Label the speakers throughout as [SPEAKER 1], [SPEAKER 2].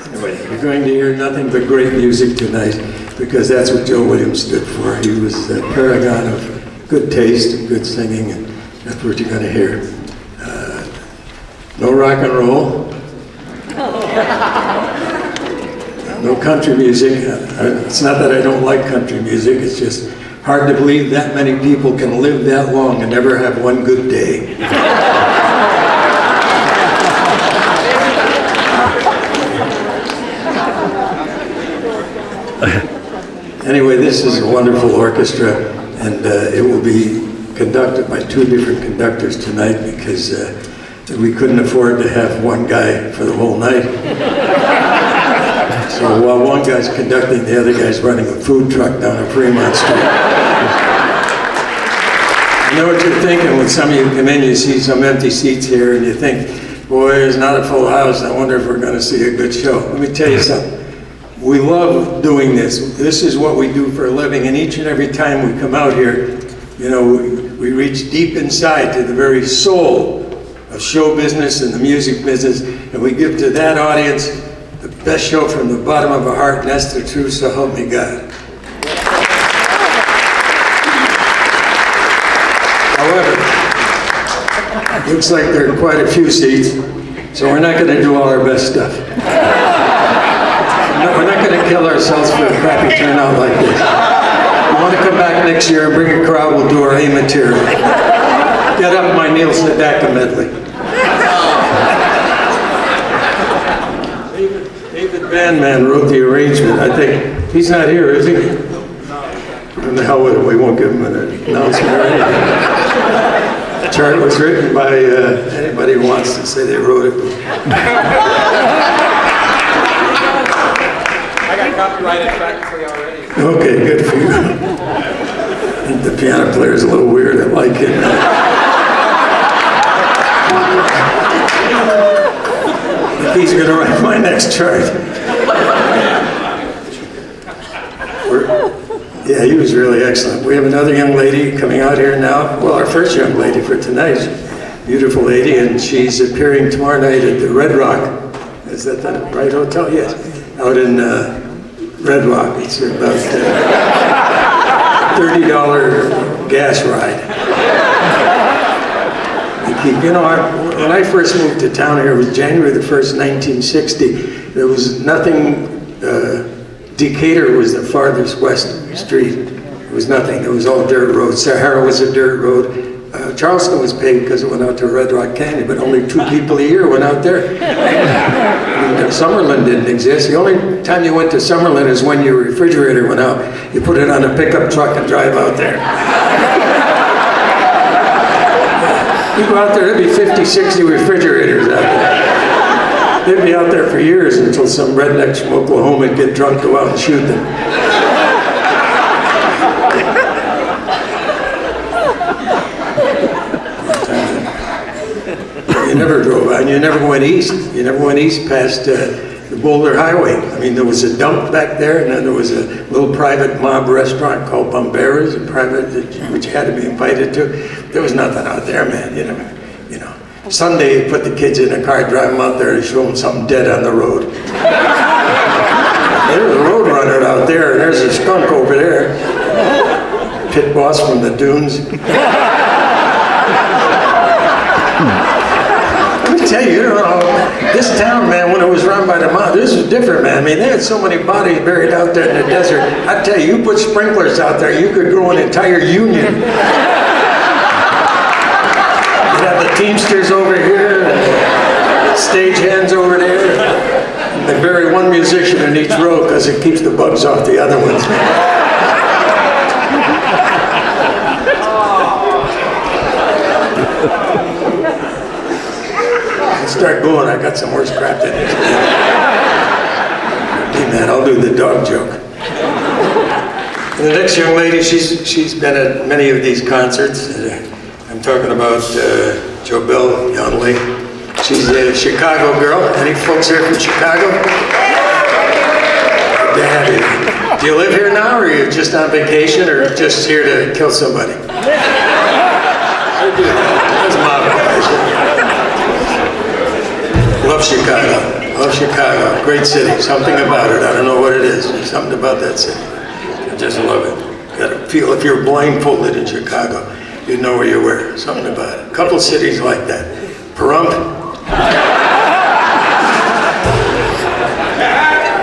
[SPEAKER 1] Anyway, you're going to hear nothing but great music tonight, because that's what Joe Williams stood for. He was a paragon of good taste and good singing, and that's what you're going to hear. No rock and roll. No country music. It's not that I don't like country music, it's just hard to believe that many people can live that long and never have one good day. Anyway, this is a wonderful orchestra, and it will be conducted by two different conductors tonight, because we couldn't afford to have one guy for the whole night. So while one guy's conducting, the other guy's running a food truck down on Fremont Street. I know what you're thinking when some of you come in, you see some empty seats here, and you think, boy, it's not a full house, I wonder if we're going to see a good show. Let me tell you something. We love doing this. This is what we do for a living, and each and every time we come out here, you know, we reach deep inside to the very soul of show business and the music business, and we give to that audience the best show from the bottom of our heart, and that's the truth, so help me God. However, looks like there are quite a few seats, so we're not going to do all our best stuff. We're not going to kill ourselves for a crappy turnout like this. We want to come back next year and bring a crowd, we'll do our A material. Get Up My Neil Sedaka medley. David Bandman wrote the arrangement. I think, he's not here, is he? What the hell with him, we won't give him an announcement or anything. The chart was written by anybody who wants to say they wrote it.
[SPEAKER 2] I got copyrighted practically already.
[SPEAKER 1] Okay, good for you. I think the piano player's a little weird, I like it. He's going to write my next chart. Yeah, he was really excellent. We have another young lady coming out here now. Well, our first young lady for tonight. Beautiful lady, and she's appearing tomorrow night at the Red Rock. Is that the right hotel? Yes. Out in Red Rock. It's about $30 gas ride. You know, when I first moved to town here, it was January the 1st, 1960. There was nothing, Decatur was the farthest west street. There was nothing, it was all dirt roads. Sahara was a dirt road. Charleston was paved because it went out to Red Rock Canyon, but only 2 people a year went out there. I mean, Summerlin didn't exist. The only time you went to Summerlin is when your refrigerator went out. You put it on a pickup truck and drive out there. You go out there, there'd be 50, 60 refrigerators out there. They'd be out there for years until some rednecks from Oklahoma would get drunk, go out and shoot them. You never drove out, and you never went east. You never went east past the Boulder Highway. I mean, there was a dump back there, and then there was a little private mob restaurant called Bombera's, which you had to be invited to. There was nothing out there, man, you know. Sunday, you put the kids in a car, drive them out there, and show them something dead on the road. There's a road runner out there, and there's a skunk over there. Pit boss from the dunes. Let me tell you, this town, man, when it was run by the mob, this was different, man. I mean, they had so many bodies buried out there in the desert. I tell you, you put sprinklers out there, you could grow an entire union. You'd have the Teamsters over here, and stagehands over there. And they bury one musician in each row because it keeps the bugs off the other ones. Start going, I got some worse crap than this. Hey man, I'll do the dog joke. And the next young lady, she's been at many of these concerts. I'm talking about JoBelle Youngley. She's a Chicago girl. Any folks here from Chicago? Good to have you. Do you live here now, or are you just on vacation, or just here to kill somebody? That's my Love Chicago. Love Chicago, great city, something about it, I don't know what it is, there's something about that city. I just love it. Gotta feel, if you're blindfolded in Chicago, you'd know where you were, something about it. A couple cities like that. Pahrump.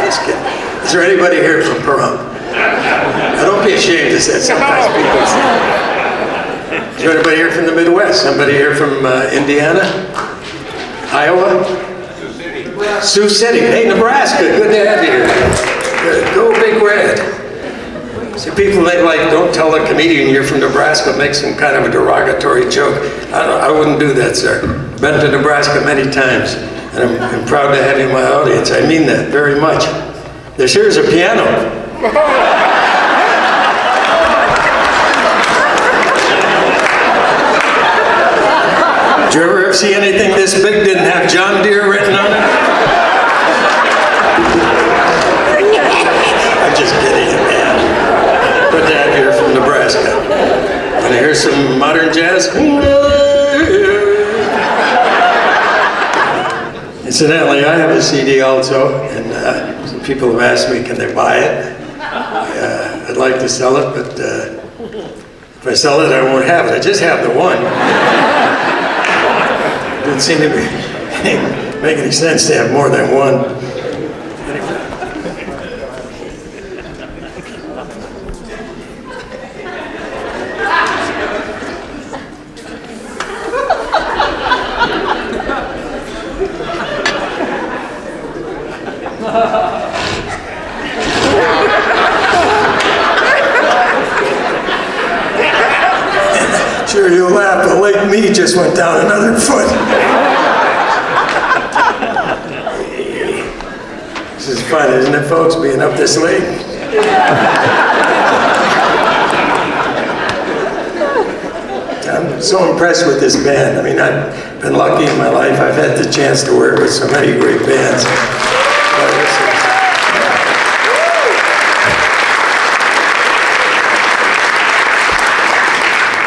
[SPEAKER 1] Just kidding. Is there anybody here from Pahrump? Now, don't be ashamed to say sometimes people say. Is there anybody here from the Midwest? Somebody here from Indiana? Iowa? Sioux City. Hey, Nebraska, good to have you here. Good. Go Big Red. See, people, they like, don't tell a comedian you're from Nebraska, make some kind of a derogatory joke. I wouldn't do that, sir. Been to Nebraska many times, and I'm proud to have you in my audience. I mean that very much. Here's a piano. Did you ever see anything this big didn't have John Deere written on it? I'm just kidding, man. Good to have you here from Nebraska. Want to hear some modern jazz? Incidentally, I have a CD also, and some people have asked me, can they buy it? I'd like to sell it, but if I sell it, I won't have it. I just have the one. Didn't seem to make any sense to have more than one. Sure, you'll laugh, but Lake Me just went down another foot. This is fun, isn't it, folks, being up this late? I'm so impressed with this band. I mean, I've been lucky in my life. I've had the chance to work with so many great bands.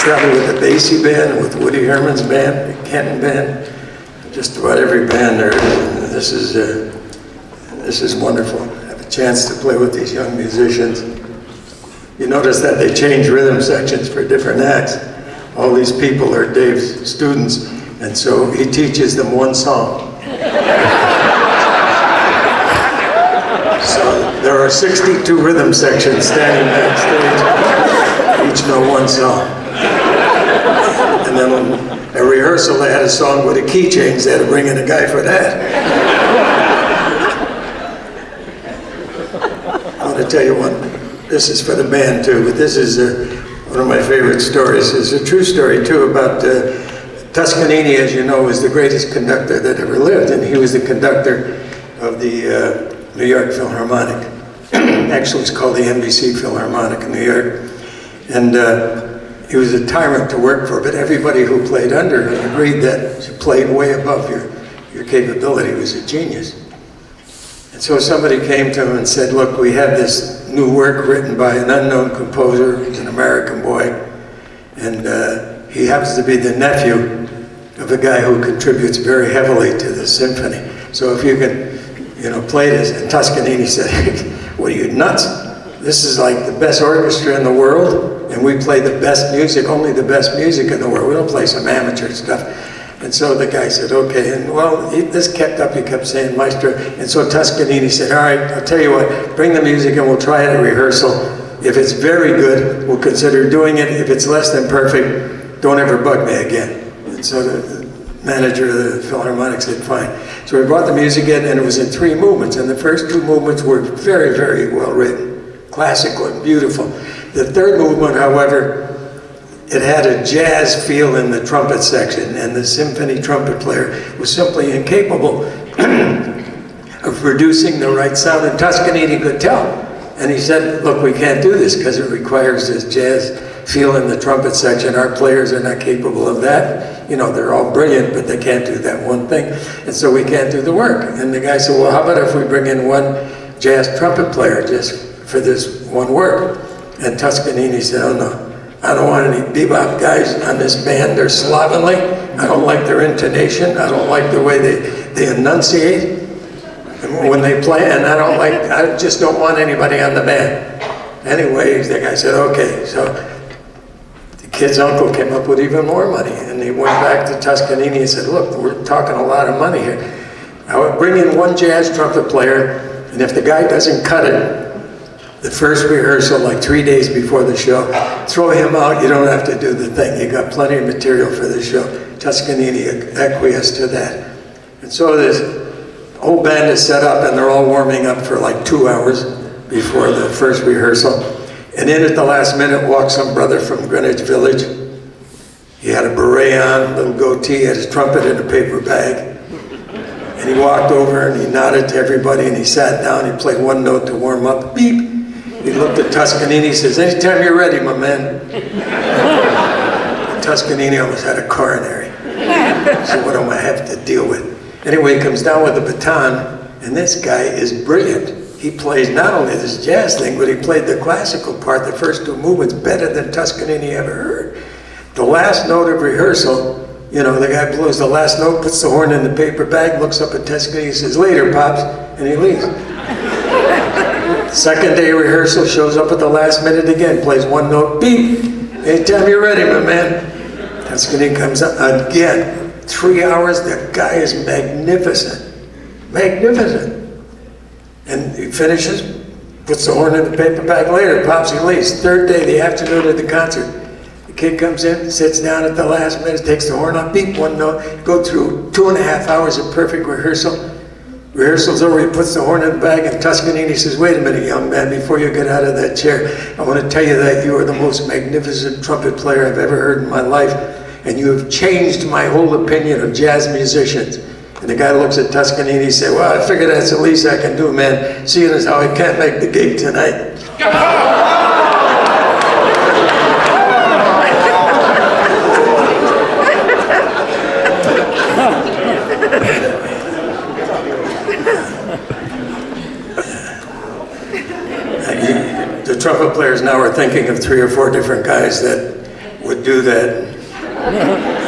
[SPEAKER 1] Traveled with the Basie Band, with Woody Herman's band, the Kenton Band, just about every band there is. This is wonderful. I have a chance to play with these young musicians. You notice that they change rhythm sections for different acts. All these people are Dave's students, and so he teaches them one song. So there are 62 rhythm sections standing backstage, each know one song. And then at rehearsal, they had a song with a key change. They had to bring in a guy for that. I want to tell you one. This is for the band too, but this is one of my favorite stories. It's a true story too about Toscanini, as you know, was the greatest conductor that ever lived, and he was the conductor of the New York Philharmonic. Actually, it's called the NBC Philharmonic in New York, and. He was a tyrant to work for, but everybody who played under him agreed that he played way above your capability. He was a genius. And so somebody came to him and said, look, we have this new work written by an unknown composer. He's an American boy. And he happens to be the nephew of a guy who contributes very heavily to the symphony. So if you can, play this. And Toscanini said, what are you, nuts? This is like the best orchestra in the world, and we play the best music, only the best music in the world. We don't play some amateur stuff. And so the guy said, okay, and well, this kept up, he kept saying, Maestro. And so Toscanini said, all right, I'll tell you what, bring the music and we'll try it at rehearsal. If it's very good, we'll consider doing it. If it's less than perfect, don't ever bug me again. And so the manager of the Philharmonic said, fine. So we brought the music in, and it was in 3 movements, and the first 2 movements were very, very well written. Classical and beautiful. The 3rd movement, however, it had a jazz feel in the trumpet section, and the symphony trumpet player was simply incapable of producing the right sound, and Toscanini could tell. And he said, look, we can't do this because it requires this jazz feel in the trumpet section. Our players are not capable of that. They're all brilliant, but they can't do that one thing, and so we can't do the work. And the guy said, well, how about if we bring in one jazz trumpet player just for this one work? And Toscanini said, oh no, I don't want any bebop guys on this band. They're slovenly. I don't like their intonation. I don't like the way they enunciate. And when they play, and I just don't want anybody on the band. Anyway, the guy said, okay. So the kid's uncle came up with even more money, and he went back to Toscanini and said, look, we're talking a lot of money here. I would bring in one jazz trumpet player, and if the guy doesn't cut it, the first rehearsal, like 3 days before the show, throw him out, you don't have to do the thing. You got plenty of material for the show. Toscanini acquiesced to that. And so this whole band is set up, and they're all warming up for like 2 hours before the first rehearsal. And in at the last minute walks some brother from Greenwich Village. He had a beret on, a little goatee, had his trumpet in a paper bag. And he walked over and he nodded to everybody and he sat down, he played one note to warm up, beep. He looked at Toscanini, he says, anytime you're ready, my man. Toscanini almost had a coronary. So what do I have to deal with? Anyway, he comes down with the baton, and this guy is brilliant. He plays not only this jazz thing, but he played the classical part, the first 2 movements, better than Toscanini ever heard. The last note of rehearsal, you know, the guy blows the last note, puts the horn in the paper bag, looks up at Toscanini, says, later, Pops, and he leaves. Second day of rehearsal, shows up at the last minute again, plays one note, beep. Anytime you're ready, my man. Toscanini comes up again. 3 hours, the guy is magnificent. Magnificent. And he finishes, puts the horn in the paper bag, later, Pops, he leaves. Third day, the afternoon of the concert. The kid comes in, sits down at the last minute, takes the horn off, beep, one note, go through 2.5 hours of perfect rehearsal. Rehearsal's over, he puts the horn in the bag, and Toscanini says, wait a minute, young man, before you get out of that chair, I want to tell you that you are the most magnificent trumpet player I've ever heard in my life, and you have changed my whole opinion of jazz musicians. And the guy looks at Toscanini and says, well, I figure that's the least I can do, man, seeing as how I can't make the gig tonight. The trumpet players now are thinking of 3 or 4 different guys that would do that. I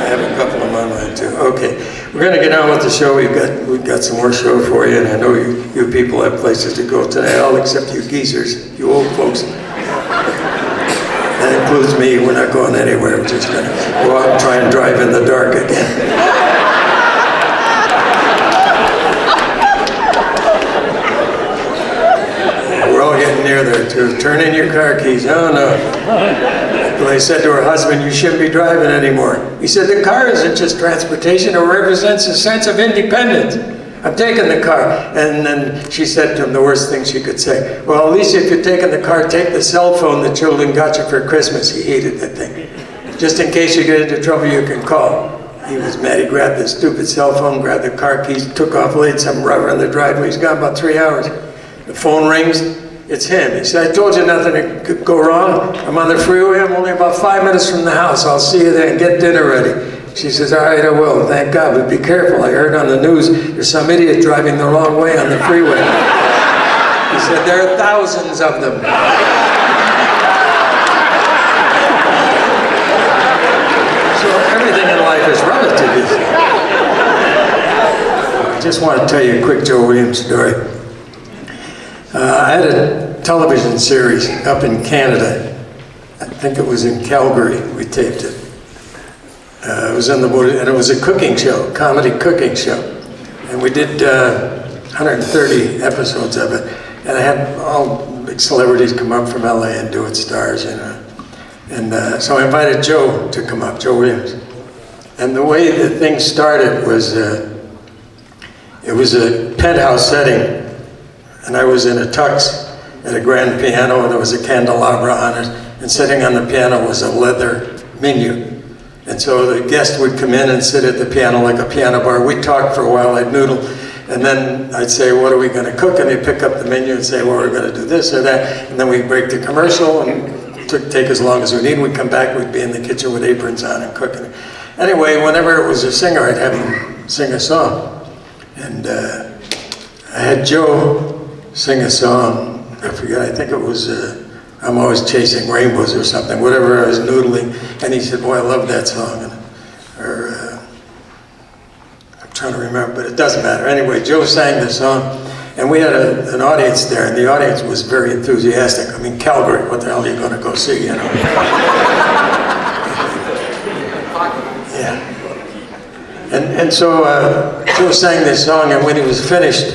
[SPEAKER 1] have a couple in my mind too. Okay, we're going to get on with the show. We've got some more show for you, and I know you people have places to go tonight, all except you geezers, you old folks. That includes me. We're not going anywhere. We're just going to go out and try and drive in the dark again. Getting near there too. Turn in your car keys. Oh no. Well, he said to her husband, you shouldn't be driving anymore. He said, the car isn't just transportation, it represents a sense of independence. I'm taking the car. And then she said to him the worst thing she could say. Well, at least if you're taking the car, take the cell phone the children got you for Christmas. He hated that thing. Just in case you get into trouble, you can call. He was mad. He grabbed the stupid cell phone, grabbed the car keys, took off, laid some rubber in the driveway. He's gone about 3 hours. The phone rings. It's him. He said, I told you nothing could go wrong. I'm on the freeway. I'm only about 5 minutes from the house. I'll see you there and get dinner ready. She says, all right, I will. Thank God, but be careful. I heard on the news there's some idiot driving the wrong way on the freeway. He said, there are thousands of them. So everything in life is relative, isn't it? I just want to tell you a quick Joe Williams story. I had a television series up in Canada. I think it was in Calgary. We taped it. It was in the and it was a cooking show, comedy cooking show, and we did 130 episodes of it. And I had all big celebrities come up from LA and do it, stars, you know. And so I invited Joe to come up, Joe Williams. And the way the thing started was, it was a penthouse setting. And I was in a tux at a grand piano, and there was a candelabra on it, and sitting on the piano was a leather menu. And so the guest would come in and sit at the piano like a piano bar. We'd talk for a while, I'd noodle, and then I'd say, what are we going to cook? And he'd pick up the menu and say, well, we're going to do this or that. And then we'd break the commercial, and take as long as we need. We'd come back, we'd be in the kitchen with aprons on and cooking. Anyway, whenever it was a singer, I'd have him sing a song. And I had Joe sing a song, I forget, I think it was I'm Always Chasing Rainbows or something, whatever I was noodling, and he said, boy, I love that song. I'm trying to remember, but it doesn't matter. Anyway, Joe sang the song, And we had an audience there, and the audience was very enthusiastic. I mean, Calgary, what the hell are you going to go see, you know? Yeah. And so Joe sang this song, and when he was finished,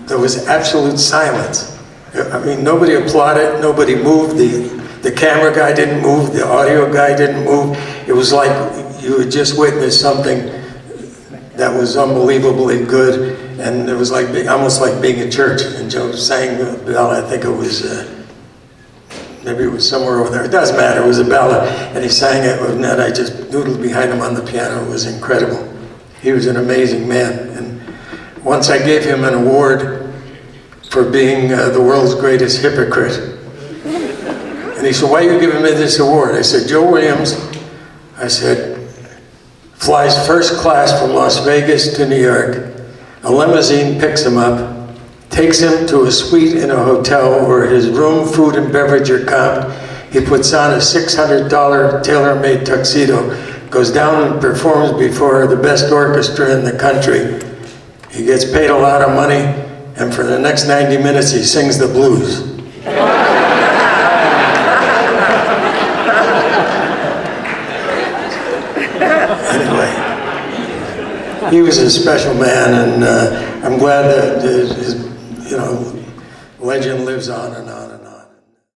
[SPEAKER 1] there was absolute silence. I mean, nobody applauded, nobody moved, the camera guy didn't move, the audio guy didn't move. It was like you had just witnessed something that was unbelievably good, and it was like almost like being in church. And Joe sang a ballad, I think it was, maybe it was somewhere over there, it doesn't matter, it was a ballad, and he sang it, and then I just noodled behind him on the piano. It was incredible. He was an amazing man, and once I gave him an award for being the world's greatest hypocrite. And he said, "Why are you giving me this award?" I said, "Joe Williams," I said, "flies first class from Las Vegas to New York. A limousine picks him up, takes him to a suite in a hotel where his room, food, and beverage are comped. He puts on a $600 tailor-made tuxedo, goes down and performs before the best orchestra in the country. He gets paid a lot of money, and for the next 90 minutes he sings the blues." Anyway, he was a special man, and I'm glad that his, legend lives on and on and on.